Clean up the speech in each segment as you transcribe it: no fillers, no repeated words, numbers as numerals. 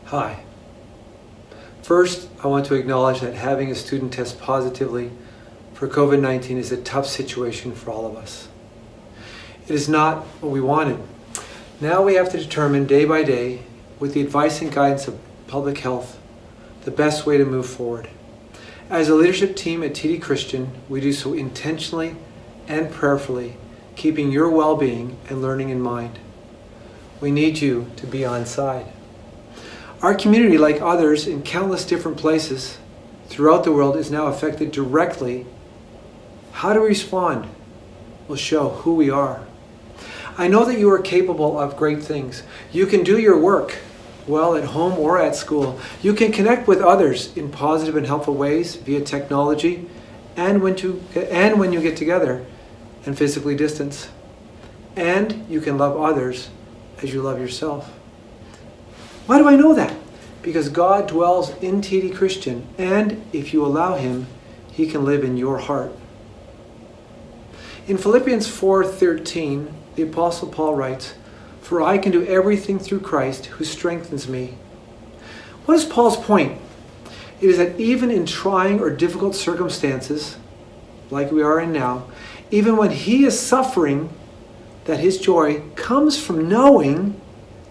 Hi. First, I want to acknowledge that having a student test positively for COVID-19 is a tough situation for all of us. It is not what we wanted. Now we have to determine day by day, with the advice and guidance of public health, the best way to move forward. As a leadership team at TD Christian, we do so intentionally and prayerfully, keeping your well-being and learning in mind. We need you to be on side. Our community, like others in countless different places throughout the world, is now affected directly. How to respond will show who we are. I know that you are capable of great things. You can do your work well at home or at school. You can connect with others in positive and helpful ways via technology and when you get together and physically distance. And you can love others as you love yourself. Why do I know that? Because God dwells in TD Christian, and if you allow Him, He can live in your heart. In Philippians 4:13, the Apostle Paul writes, "For I can do everything through Christ who strengthens me." What is Paul's point? It is that even in trying or difficult circumstances, like we are in now, even when he is suffering, that his joy comes from knowing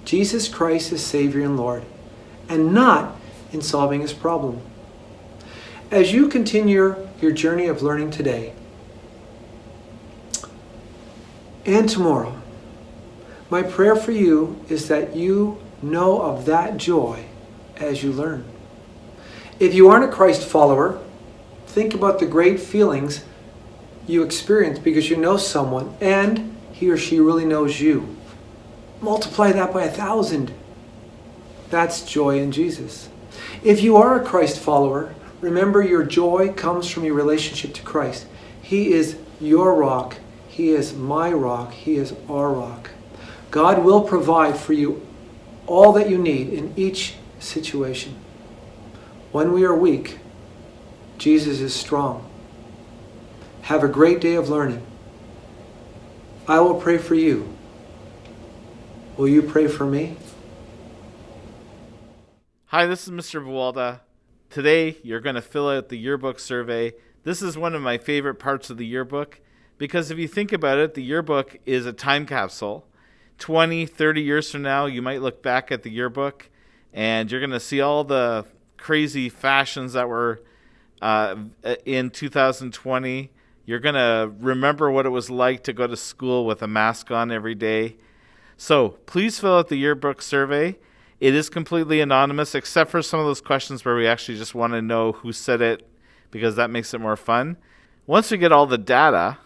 Jesus Christ is Savior and Lord, and not in solving his problem. As you continue your journey of learning today and tomorrow, my prayer for you is that you know of that joy as you learn. If you aren't a Christ follower, think about the great feelings you experience because you know someone and he or she really knows you. Multiply that by 1,000. That's joy in Jesus. If you are a Christ follower, remember your joy comes from your relationship to Christ. He is your rock. He is my rock. He is our rock. God will provide for you all that you need in each situation. When we are weak, Jesus is strong. Have a great day of learning. I will pray for you. Will you pray for me? Hi, this is Mr. Buwalda. Today, you're going to fill out the yearbook survey. This is one of my favorite parts of the yearbook because if you think about it, the yearbook is a time capsule. 20, 30 years from now, you might look back at the yearbook and you're going to see all the crazy fashions that were in 2020. You're going to remember what it was like to go to school with a mask on every day. So please fill out the yearbook survey. It is completely anonymous, except for some of those questions where we actually just want to know who said it, because that makes it more fun. Once we get all the data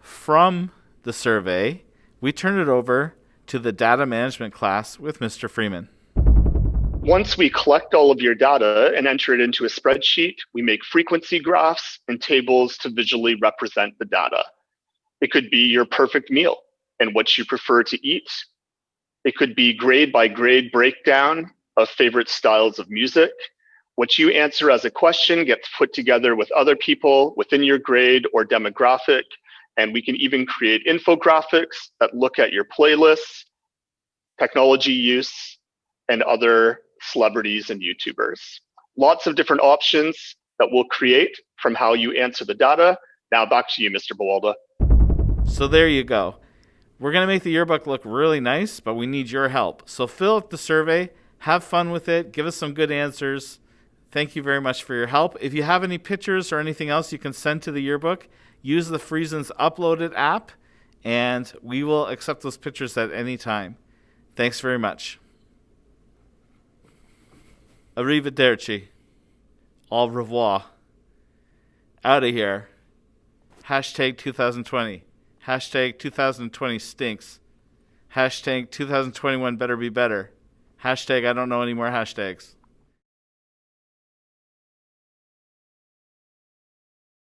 from the survey, we turn it over to the data management class with Mr. Freeman. Once we collect all of your data and enter it into a spreadsheet, we make frequency graphs and tables to visually represent the data. It could be your perfect meal and what you prefer to eat. It could be grade by grade breakdown of favorite styles of music. What you answer as a question gets put together with other people within your grade or demographic, and we can even create infographics that look at your playlists, technology use, and other celebrities and YouTubers. Lots of different options that we'll create from how you answer the data. Now back to you, Mr. Buwalda. So there you go. We're going to make the yearbook look really nice, but we need your help. So fill out the survey, have fun with it, give us some good answers. Thank you very much for your help. If you have any pictures or anything else you can send to the yearbook, use the Friesens Uploaded app, and we will accept those pictures at any time. Thanks very much. Arrivederci. Au revoir. Out of here. Hashtag 2020. Hashtag 2020 stinks. Hashtag 2021 better be better. Hashtag I don't know any more hashtags.